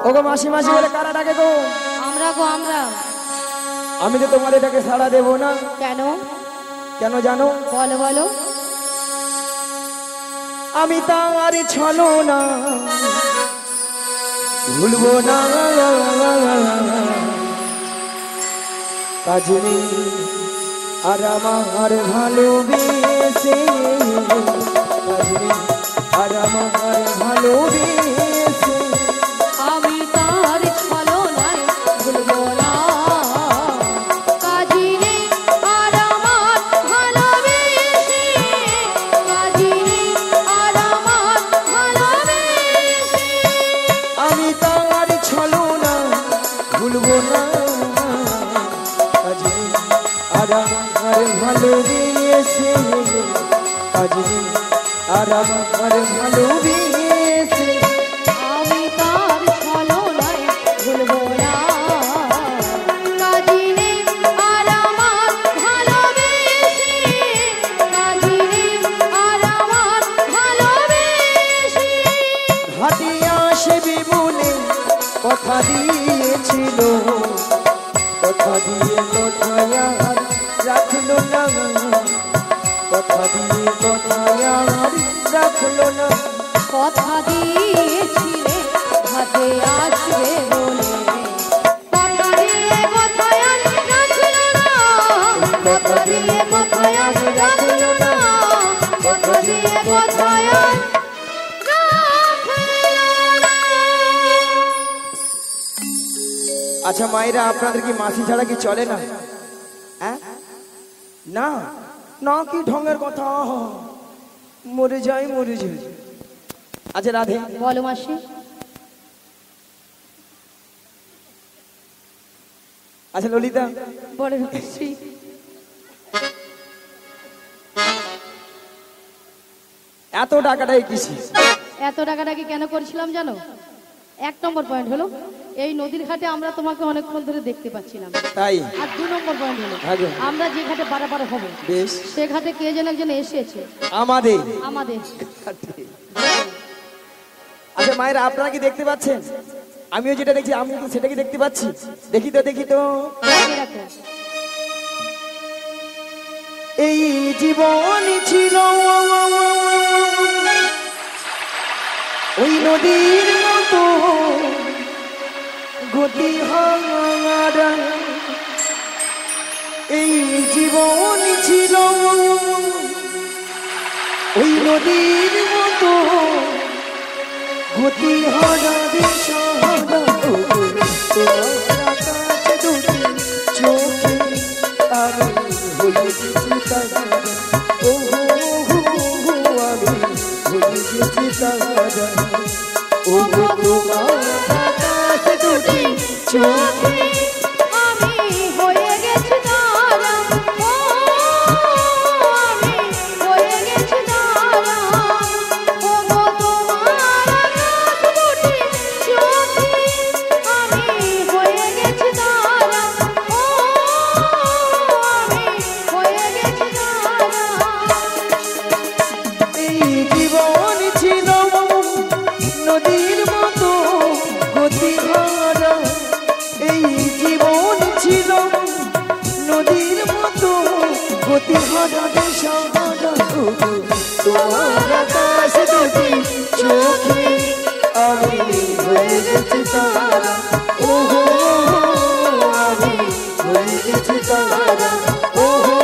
ওগো মাসি মাসি বলে কারা ডাকে গো? আমরা গো আমরা। আমি তো তোমার এটাকে সাড়া দেবো না। কেন? কেন জানো? বলো বলো। আমি তার ছলো না ভুলবো না কাজনী আর আমার ভালোবেসে কাজনী আর আমার ভালোবেসে আমি তার ছলনায় ভুলবো না কাজিনে আর আমার ভালোবেসে কাজিনে আর আমার ভালোবেসে আমি তার ছলো না ভুলবো না কাজনী আর আমার ভালোবেসে কাজনী আর আমার ভালোবেসে আমি তার ছলনায় ভুলবো না কাজিনে আর আমার ভালোবেসে কাজিনে আর আমার ভালোবেসে হাতিয়া আসবে বলে কথা দিয়েছিল কথা দিয়ে কথায় আর রাখলো না কথা দিয়ে কথায় আর রাখলো না কথা দিয়েছিলে হাতে আসবে বলে কথা দিয়ে কথায় আর রাখলো না কথা দিয়ে কথায় আর রাখলো না কথা দিয়ে কথায় আর আচ্ছা মায়েরা আপনাদের কি মাসি ছাড়া কি চলে না? হ্যাঁ না না কি ঢঙের কথা মরে যাই মরে যাই। আচ্ছা রাধে বলো মাসি। আচ্ছা ললিতা বলো মাসি। এত টাকাটাই কিসি? এত টাকাটাকে কেন করেছিলাম জানো? 1 নম্বর পয়েন্ট হলো এই নদীর ঘাটে আমরা তোমাকে অনেকক্ষণ ধরে দেখতে পাচ্ছিলাম, তাই। আর 2 নম্বর পয়েন্ট হলো আগে। আমরা যে ঘাটে পারাপার হব বেশ সে ঘাটে কে যেন একজন এসেছে আমাদের। আমাদের। আচ্ছা মায়েরা আপনারা কি দেখতে পাচ্ছেন? আমিও যেটা দেখছি আমি তো সেটা কি দেখতে পাচ্ছি? দেখি তো দেখি তো। আগে রাখো। এই জীবন ছিল ওই নদীর মতো গতি হারা, এই জীবন ছিল ওই নদীর মতো গতি হারা দিশাহারা চোখে আর হয়েছি তারা ওহো আমি হয়েছি তারা ওহো তোমার আকাশ দুটি চোখে আমি হয়ে গেছি তারা, ও আমি হয়ে গেছি তারা, ও গো তোমার আকাশ দুটি চোখে আমি হয়ে গেছি তারা, ও আমি হয়ে গেছি তারা। এই জীবন ছিল নদীর মতো গতি হারা, এই জীবন ছিল নদীর মতো গতি হারা দিশাহারা তোমার আকাশ দুটি চোখে আমি হয়ে গেছি তারা ওহো আমি হয়ে গেছি তারা ওহো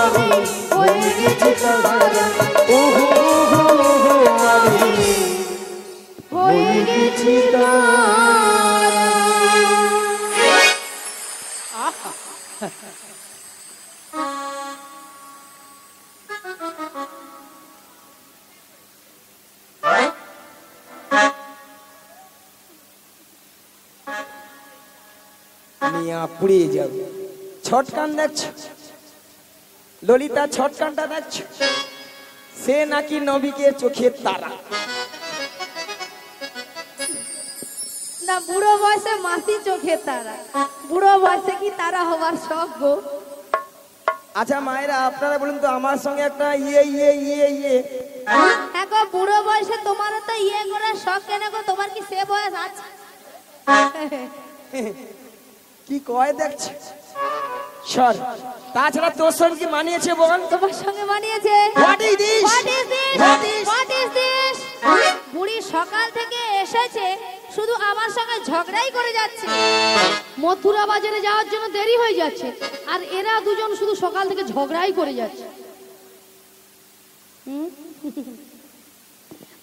আমি হয়ে গেছি তারা ওহো আমি হয়ে গেছি তারা। মিয়া পুড়িয়ে যাবে। ছটকান দেখছো ললিতা, ছটকানটা দেখছো? সে নাকি নবীকে চোখের তারা। না বুড়ো বয়সে মাসি চোখে তারা, বুড়ো বয়সে কি তারা হবার শখ গো? আচ্ছা মায়েরা আপনারা বলুন তো আমার সঙ্গে একটা ইয়ে ইয়ে ইয়ে ইয়ে হ্যাঁ গো গো বুড়ো বয়সে তোমারও তো ইয়ে করার শখ কেন গো? তোমার কি সে বয়স আছে? কি কয় দেখছি সর। তাছাড়া তোর সঙ্গে কি মানিয়েছে বল? তোমার সঙ্গে মানিয়েছে? What is this? What is this? What is- What is this? বুড়ি সকাল থেকে এসেছে, শুধু আমার সঙ্গে ঝগড়াই করে যাচ্ছে। মথুরা বাজারে যাওয়ার জন্য দেরি হয়ে যাচ্ছে, আর এরা দুজন শুধু সকাল থেকে ঝগড়াই করে যাচ্ছে। হুম?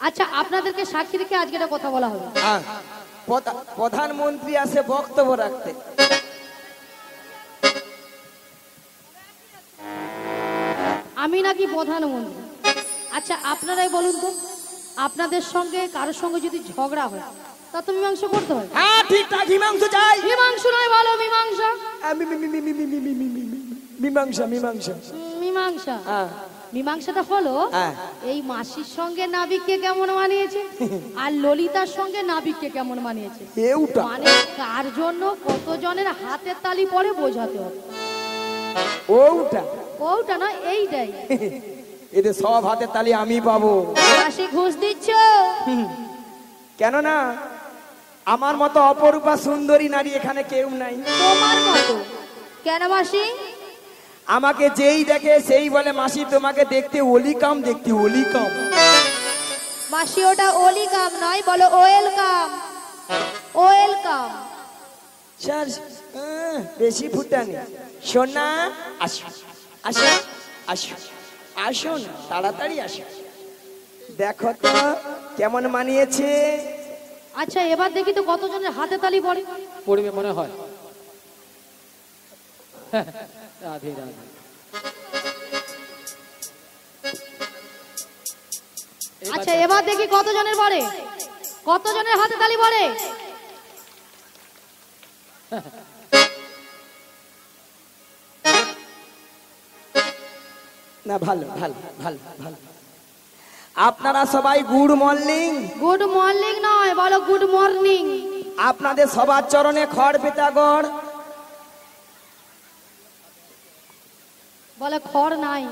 আচ্ছা, আপনাদেরকে সাক্ষী রেখে আজকে একটা কথা বলা হবে। হ্যাঁ, প্রধানমন্ত্রী আসে বক্তব্য রাখতে। আমি নাকি প্রধানমন্ত্রী? আচ্ছা, আপনারাই বলুন তো, আপনাদের সঙ্গে কারোর সঙ্গে যদি ঝগড়া হয় তা তো মীমাংসা করতে হয়। হ্যাঁ ঠিকঠাক, মীমাংসা চাই। মীমাংসা নয়, ভালো মীমাংসা। মীমাংসা মীমাংসা। মীমাংসা, হ্যাঁ মীমাংসাটা হলো হ্যাঁ। এই মাসির সঙ্গে নাবিককে কেমন মানিয়েছে আর ললিতার সঙ্গে নাবিককে কেমন মানিয়েছে, এইটা মানে কার জন্য কতজনের হাতের তালি পরে বোঝাতে হবে। ওটা ওটা না, এইটাই। এদের সব হাতে তালি আমি পাবো। মাসি ঘুষ দিচ্ছ? কেন না, আমার মতো অপরূপা সুন্দরী নারী এখানে কেউ নাই। তোমার মতো? কেন মাসি? আমাকে যেই দেখে সেই বলে মাসি তোমাকে দেখতে ওলিকাম, দেখতে ওলিকাম। মাসি ওটা ওলিকাম নয়, বলো ওয়েলকাম। ওয়েলকাম। স্যার বেশি ফুটানি। সোনা আসো আসো আসো আসো না, তাড়াতাড়ি আসো। দেখো তো কেমন মানিয়েছে। আচ্ছা, এবার দেখি তো কতজনের হাতে তালি পড়ে। পড়বে মনে হয়। রাধে রাধে। আচ্ছা, এবার দেখি কতজনের পড়ে, কতজনের হাতে তালি পড়ে। না ভালো ভালো ভালো ভালো। আপনারা সবাই গুড মর্নিং। গুড মর্নিং নয়, বলো গুড মর্নিং। আপনাদের সবার চরণে খড় পেতাগড়। বলে খড় নাই।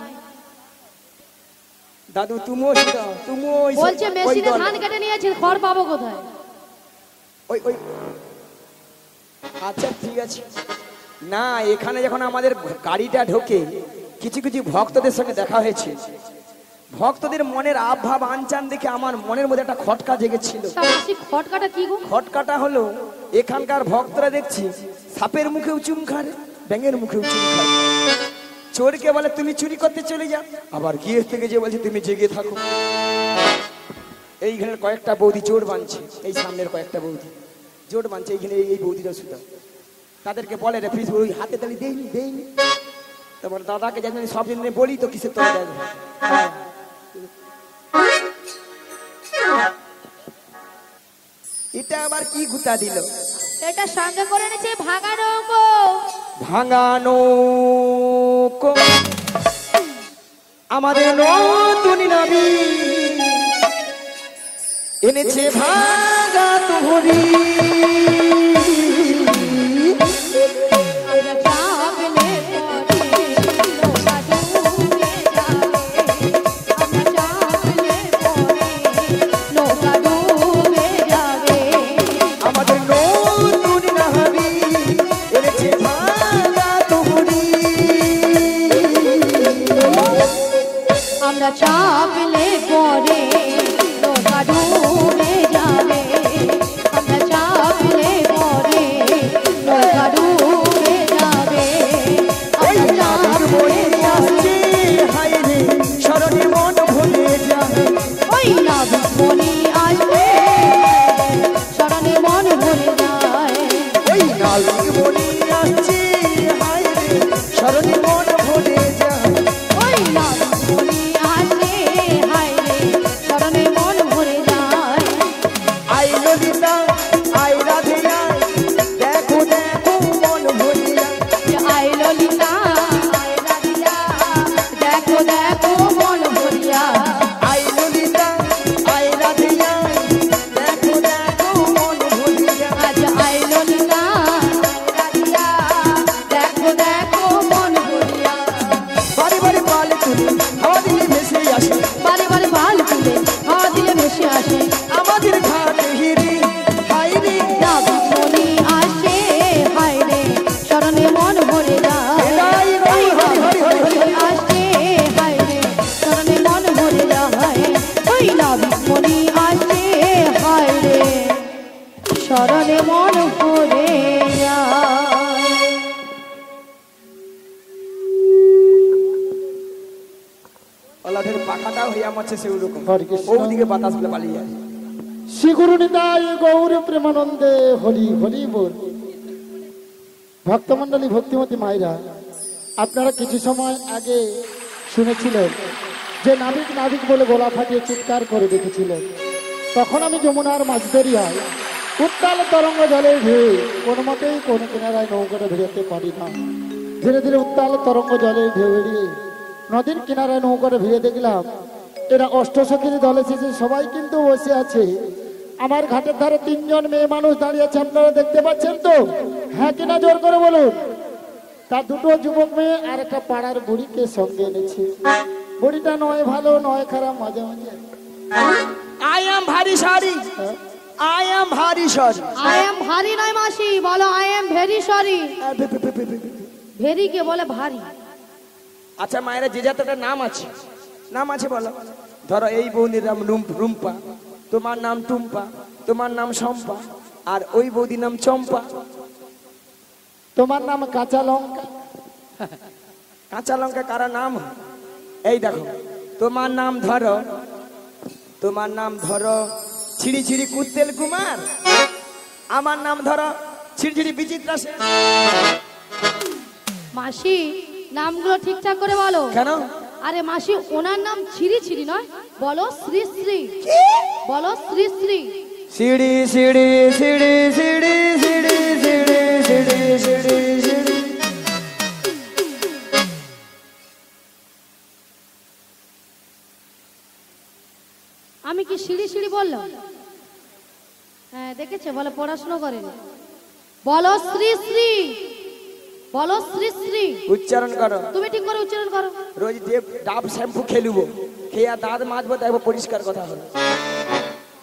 দাদু তুমিও তুমিও বলছে মেশিনে ধান কেটে নিয়েছে, খড় পাবো কোথায়? ওই ওই আচ্ছা ঠিক আছে। না, এখানে যখন আমাদের গাড়িটা ঢোকে কিছু কিছু ভক্তদের সঙ্গে দেখা হয়েছে। ভক্তদের মনের আবভাব আনচান দেখে আমার মনের মধ্যে একটা খটকা জেগেছিল। তা মাসি, খটকাটা কি গো? খটকাটা হলো এখানকার ভক্তরা দেখছি সাপের মুখেও চুম খায়, ব্যাঙের মুখেও চুম খায়। চোরকে বলে তুমি চুরি করতে চলে যাও, আবার গিয়ে থেকে যে বলছে তুমি জেগে থাকো। এইখানে কয়েকটা বৌদি জোর বাঁধছে, এই সামনের কয়েকটা বৌদি জোর বাঁধছে এইখানে, এই বৌদিরা শুধু তাদেরকে বলে রে প্লিজ ওই হাতে তালি দেয়নি দেয়নি। তারপর দাদাকে যেন সব দিন বলি তো কিসের তোলা দেয়। এটা আবার কি গুতা দিল? এটা সঙ্গে করে এনেছে ভাঙানো অঙ্ক। ভাঙানো আমাদের নতুন নবী এনেছে ভাঙা তোহরি। আমাদের নতুন নবী এনেছে ভাঙা তোহরি। আমরা চাপলে পরে নৌকা ডুবে যাবে, আমরা চাপলে পরে নৌকা ডুবে যাবে, ওই আমরা নাবিক বলে আসছে হায় রে শরণে মন ভুলে যাবে। ওই নাবিক মনি আসবে, স্মরণে মন ভরে যায়। ওই নাবিক বলে আসছে হায় রে শরণে মন ভুলে যাবে। ওই নাবিক মনি আসবে, হায় রে স্মরণে মন ভরে যায়। I Lalita I Radhe I, দেখো দেখো মন ভরে যায়। যে আই ললিতা, আই রাধিয়া, দেখো দেখো মন ভরিয়া। I Lalita I Radhe I, দেখো দেখো মন ভরে যায়। আজ আই ললিতা, আই রাধিয়া, দেখো দেখো মন ভরিয়া। বারে বারে পাল তুলে হাওয়া দিলে ভেসে আসে। বারে বারে পাল তুলে হাওয়া হায় রে নাবিক মনি আসে হায় রে শরণে মন ভরে যায় হরি হরি হরি হরি হরি হরি আসে হায় রে শরণে মন ভরে যায় ওই নাবিক মনি আসে হায় রে শরণে মন ভরে যায়। আল্লাহের পাখাটাও হইয়া মারছে সেরকম হরে কৃষ্ণ। ওদিকে বাতাস গুলো পালিয়ে যায় শ্রী গুরু নিতাই গৌর প্রেমানন্দে হরি হরি বল। ভক্তমণ্ডলী ভক্তিমতী মায়েরা, আপনারা কিছু সময় আগে শুনেছিলেন যে নাবিক নাবিক বলে গলা ফাটিয়ে চিৎকার করে দেখেছিলেন। তখন আমি যমুনার মাঝ দরিয়ায় উত্তাল তরঙ্গ জলে ভিড়ে কোনো মতেই কোনো কিনারায় নৌকাটা ভিড়াতে পারি না। ধীরে ধীরে উত্তাল তরঙ্গ জলে ঢেউ বেরিয়ে নদীর কিনারায় নৌকাটা ভিড়ে দেখলাম এরা অষ্টসখীর দল এসেছে, সবাই কিন্তু বসে আছে। আমার ঘাটের ধারে 3 জন মেয়ে মানুষ দাঁড়িয়ে আছে, আপনারা দেখতে পাচ্ছেন তো? হ্যাঁ কিনা জোর করে বলুন। তার 2টো যুবক মেয়ে আর একটা পাড়ার বুড়িকে সঙ্গে এনেছে। বুড়িটা নয় ভালো নয় খারাপ, মাঝে মাঝে। I am very sorry I am very sorry I am ভারী নয় মাসি, বলো I am very sorry. Very কে বলে ভারী। আচ্ছা মায়েরা যে যাতে একটা নাম আছে বলো। ধরো এই বৌদির নাম রুম্পা, তোমার নাম টুম্পা, তোমার নাম শম্পা, আর ওই বৌদির নাম চম্পা। তোমার নাম কাঁচা লঙ্কা। কাঁচা লঙ্কা কারা নাম? এই দেখো, তোমার নাম ধরো ছিড়ি ছিড়ি কুত্তেল কুমার, আমার নাম ধরো ছিড়ি ছিড়ি বিচিত্রা সেন। মাসি নামগুলো ঠিকঠাক করে বলো। কেন? আরে মাসি ওনার নাম ছিরি ছিরি নয়, বলো শ্রী শ্রী, বলো শ্রী শ্রী। সিঁড়ি সিঁড়ি সিঁড়ি সিঁড়ি সিঁড়ি সিঁড়ি সিঁড়ি সিঁড়ি সিঁড়ি। আমি কি সিঁড়ি সিঁড়ি বললাম? হ্যাঁ দেখেছে, বলো পড়াশোনা করেন। বলো শ্রী শ্রী, বলো শ্রী শ্রী। উচ্চারণ করো, তুমি ঠিক করে উচ্চারণ করো। রোজ যে ডাব শ্যাম্পু খেলবো, খেয়ে দাঁত মাজবো, দেখবো পরিষ্কার কথা হলো।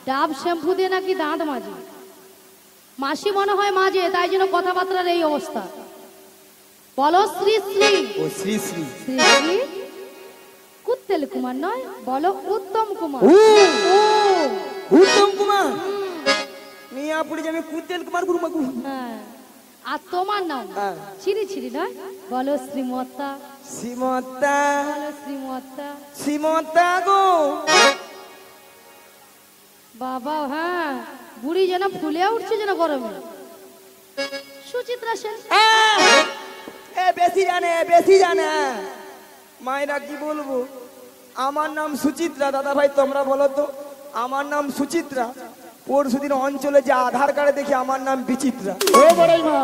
ডাব শ্যাম্পু দিয়ে নাকি দাঁত মাজি? মাসি মনে হয় মাঝে, তাই জন্য কথাবার্তার এই অবস্থা। বলো শ্রী শ্রী। ও শ্রী শ্রী শ্রী শ্রী কুত্তেল কুমার নয়, বলো উত্তম কুমার। ও, ও, উত্তম কুমার মিয়াপুরি যে আমি কুত্তেল কুমার গুরুমা গুরু। হ্যাঁ। আর তোমার নাম হ্যাঁ। ছিরি ছিরি নয়, বলো শ্রীমত্তা, শ্রীমতা বলো শ্রীমত্তা। শ্রীমতা গো। বাবা হ্যাঁ, বুড়ি যেন ফুলে উঠছে যেন গরমে। সুচিত্রা সেন। এ বেশি জানে মায়েরা কি বলবো। আমার নাম সুচিত্রা। দাদা ভাই তোমরা বলো তো, আমার নাম সুচিত্রা, পরশুদিন অঞ্চলে যে আধার কার্ডে দেখি আমার নাম বিচিত্রা। ও বড়াই মা,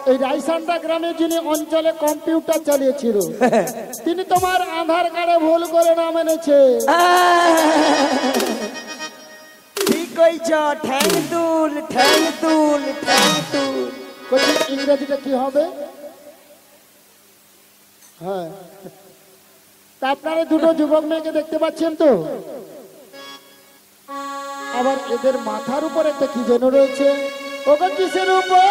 এই রাইসান্ডা গ্রামে যিনি অঞ্চলে কম্পিউটার চালিয়েছিল তিনি তোমার আধার কার্ডে ভুল করে নাম এনেছে। ঠিক কইছ, ঠ্যাং তুল ঠ্যাং তুল ঠ্যাং তুল। বলছি ইংরেজিটা কি হবে? হ্যাঁ, তা আপনারা 2টো যুবক মেয়েকে দেখতে পাচ্ছেন তো? আবার এদের মাথার উপর একটা কি যেন রয়েছে। ওগো কিসের উপর?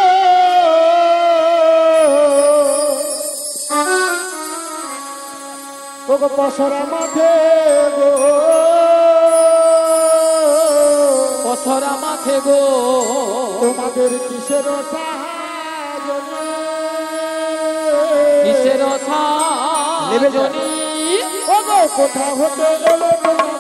ওগো পসরা মাঠে গো, পথরা মাথে গো, তোমাদের কিসের সাহায্য? কিসের সাজনি? ওগো কোথা হতে এলো তোমরা?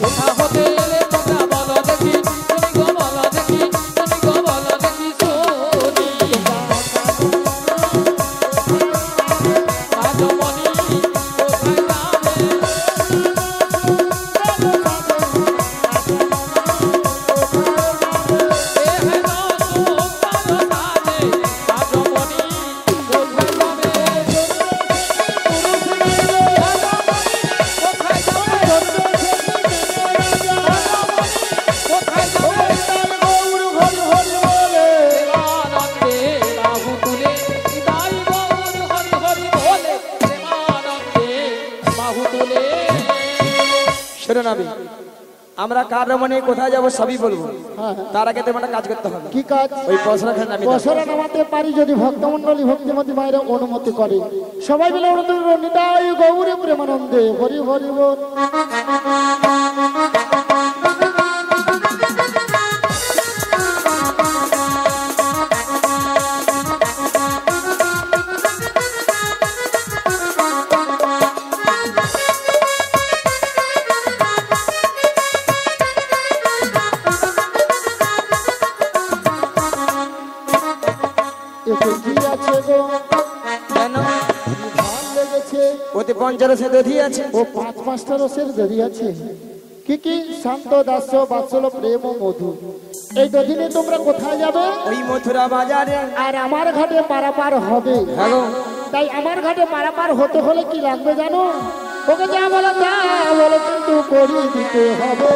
কোথা হতে এলে তোমরা বলো দেখি, শুনি গো বলো দেখি, শুনি গো বলো দেখি শুনি। রাজমণি কোথায় যাবে? এ হেন সুন্দর সাজে, রাজমণি কোথায় যাবে? শোনো নাবি, আমরা কার রমণে কোথায় যাবো সবই বলবো, হ্যাঁ। তার আগে তোমার একটা কাজ করতে হবে। কি কাজ? ওই পসরা খান নামি বছরে নামাতে পারি যদি ভক্তমন্ডলী ভক্তিমতী মায়েরা অনুমতি করে। সবাই মিলে নিতাই গৌরী প্রেমানন্দে হরি হরি বল। এতে কি আছে গো? কেন? ভাল লেগেছে। ওতে পঞ্চরসে দধি আছে। ও 5-5টা রসের দধি আছে। কি কি? শান্ত দাস্য বাৎসল্য প্রেম ও মধু। এই দধি নিয়ে তোমরা কোথায় যাবে? ওই মথুরা বাজারে। আর আমার ঘাটে পারাপার হবে। হ্যাঁ গো। তাই আমার ঘাটে পারাপার হতে হলে কি লাগবে জানো? ওকে যা বলো তা বলো, কিন্তু করিয়ে দিতে হবে।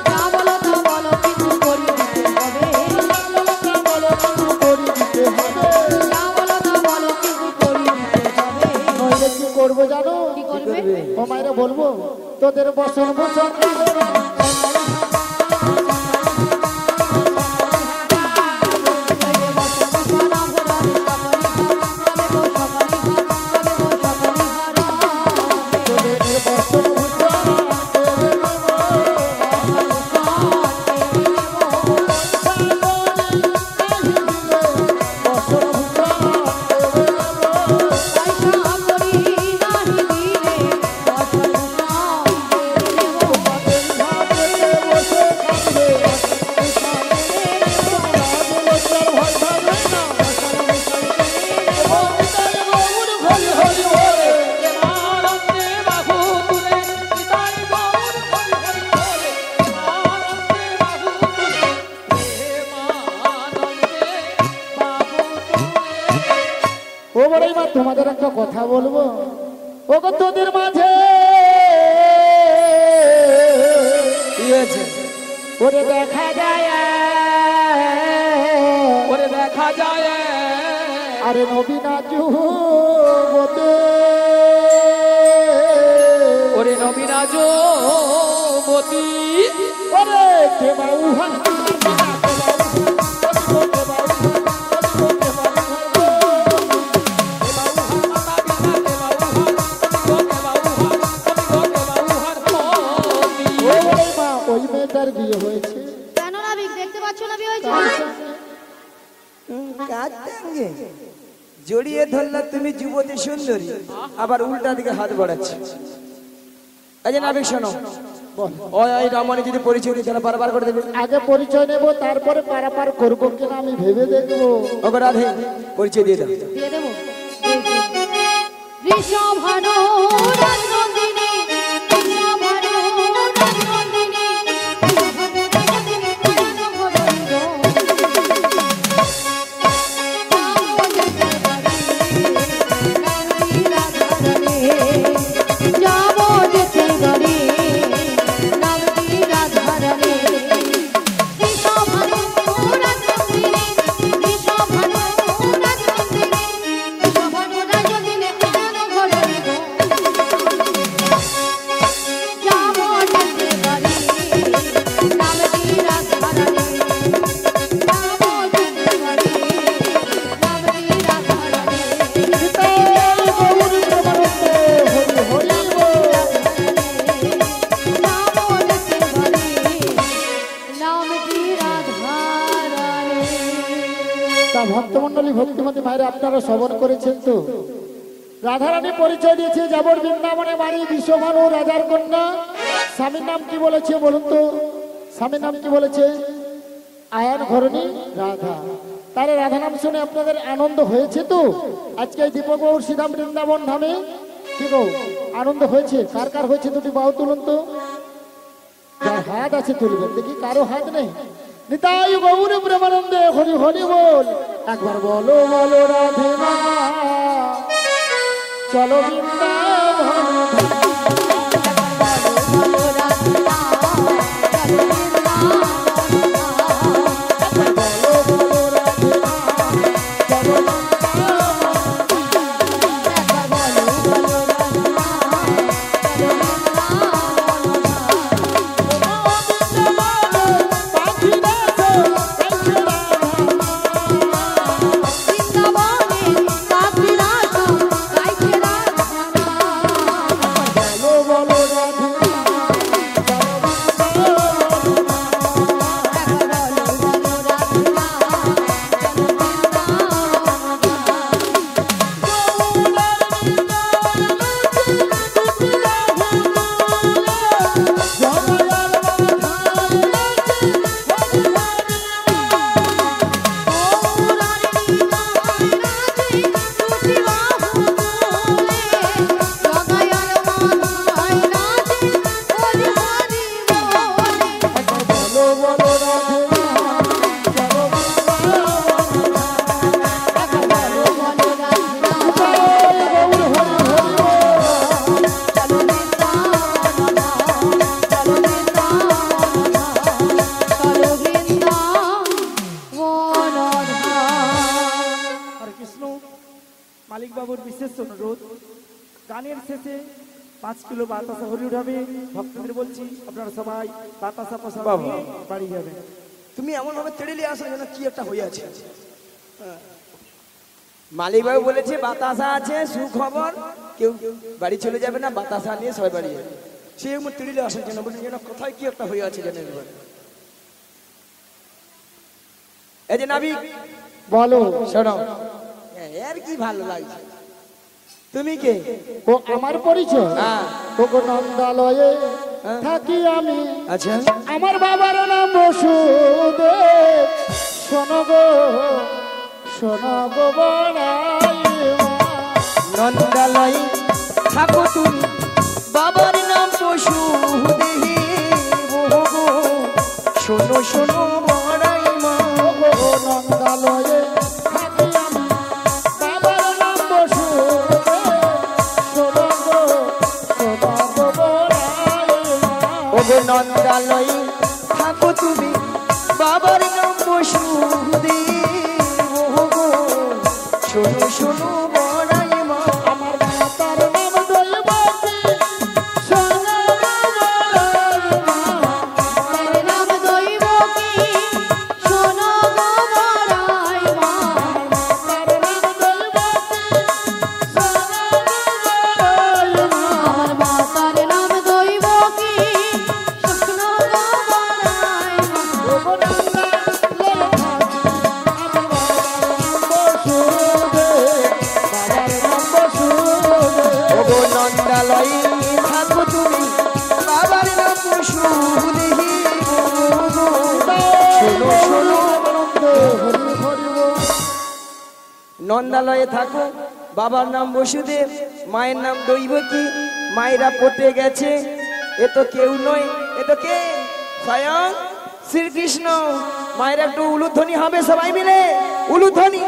যা বলো তা বলো, কিন্তু করিয়ে দিতে হবে। যা বলো তা বলো, কিন্তু করিয়ে দিতে হবে। যা বলো তা বলো, কিন্তু করিয়ে দিতে হবে। নইলে কি করবো জানো? কি করবে? ও মায়েরা বলবো তোদের বসন বসন প্রেমানন্দে বাহু তুলে নিতাই গৌর হরি হরি বলে। প্রেমানন্দে বাহু তুলে, প্রেমানন্দে বাহু তুলে। ও বড়ই মা, তোমাদের একটা কথা বলবো। ও গো তোদের মাঝে কি হয়েছে? ওরে দেখা যায় ওরে দেখা যায় আরে নবীনা যুবতে ওরে নবীনা যুবতী ওরে কে বাউহা ওই মেয়েটার বিয়ে হয়েছে। কেন নাবিক দেখতে পাচ্ছ না বিয়ে হয়েছে? কাজ সঙ্গে জড়িয়ে ধরলা তুমি যুবতী সুন্দরী, আবার উল্টা দিকে হাত বাড়াচ্ছে। এই যে নাবিক শোনো, বল। ওই রমণী যদি পরিচয় দিই তাহলে বারবার করে দেবে। আগে পরিচয় নেব, তারপরে পারাপার করবো কিনা আমি ভেবে দেখবো। ওকে রাধে পরিচয় দিয়ে দাও। দিয়ে দেবো। ঋষভানু রাজনন্দিনী, ঋষভানু রাজনন্দিনী, ঋষভানু রাজনন্দিনী, যাবো যেতে পারি নামটি রাধারানী। ঋষভানু রাজনন্দিনী, ঋষভানু রাজনন্দিনী, ঋষভানু রাজনন্দিনী, আনন্দ ঘরে গো। যাবো যেতে পারি নামটি রাধারানী। যাবো যেতে পারি নামটি রাধারানী। তা ভক্তমন্ডলী ভক্তিমতী মায়েরা আপনারা শ্রবণ করেছেন তো? রাধারানী পরিচয় দিয়েছে যাবর বৃন্দাবনে বাড়ি, বিশ্বভানু রাজার কন্যা। স্বামীর নাম কি বলেছে বলুন তো? স্বামীর নাম কি বলেছে? আয়ান ঘরণী রাধা। তার রাধা নাম শুনে আপনাদের আনন্দ হয়েছে তো? আজকে এই দীপক বাবুর শ্রীধাম বৃন্দাবন ধামে কি গো আনন্দ হয়েছে? কার কার হয়েছে দুটি বাহু তুলুন তো। যার হাত আছে তুলবেন, দেখি কারো হাত নেই। নিতাই গৌর প্রেমানন্দে হরি হরি বল। একবার বলো বলো রাধে মা, চলো বৃন্দাবন। বৃন্দাবনে পাখিরা সব গাইছে রাধা নাম। বলো বলো রাধে বলো বলো রাধে হরে কৃষ্ণ। মালিক বাবুর বিশেষ অনুরোধ, গানের শেষে 5 কিলো বাতাসা হরি উঠাবে। ভক্তদের বলছি আপনারা সবাই বাতাসা প্রসাদ বাবা। নিয়ে বাড়ি যাবেন। তুমি এমন ভাবে তেড়ে আসো যেন কি একটা হয়ে আছে। মালিক বাবু বলেছে বাতাসা আছে সুখবর, কেউ বাড়ি চলে যাবে না, বাতাসা নিয়ে সবাই বাড়ি যাবে। সে এমন তেড়ে আসার জন্য বলে যেন কোথায় কি একটা হয়ে আছে যেন একবার। এই যে নাবিক বলো শোনো, এর কি ভালো লাগছে। তুমি কে? ও আমার পরিচয় হ্যাঁ। তোকে নন্দালয়ে হ্যাঁ। থাকি আমি, আচ্ছা আমার বাবার নাম বসুদেব। শোনো গো বড়াই মা। নন্দালয় থাকো তুমি, বাবার নাম পশুদেহি বহু। শোনো শোনো বড়াই মা, ও নন্দালয়ে থাকি আমি, বাবার নাম বসুদেব। শোনো গো বড়াই মা। ওগো নন্দালয় থাকো তুমি, বাবার নাম পশুদেহি বহু। শোনো শোনো বড়াই মা, আমার মাতার নাম দৈবকী। শোনো গো বড়াই মা। নাম দৈবকী, শোনো গো বড়াই মা। মাতার নাম দৈবকী। শোনো গো বড়াই মা। আমার মাতার নাম দৈবকী, শোনো গো বড়াই মা। ওগো নন্দালয় থাকো তুমি, বাবার নাম পশুদেহি বহু। শোনো শোনো নন্দালয়ে থাকো, বাবার নাম বসুদেব, মায়ের নাম দৈবকী। মায়েরা পটে গেছে, এ তো কেউ নয়, এ তো কে? স্বয়ং শ্রীকৃষ্ণ। মায়ের একটু উলুধ্বনি হবে সবাই মিলে, উলুধ্বনি।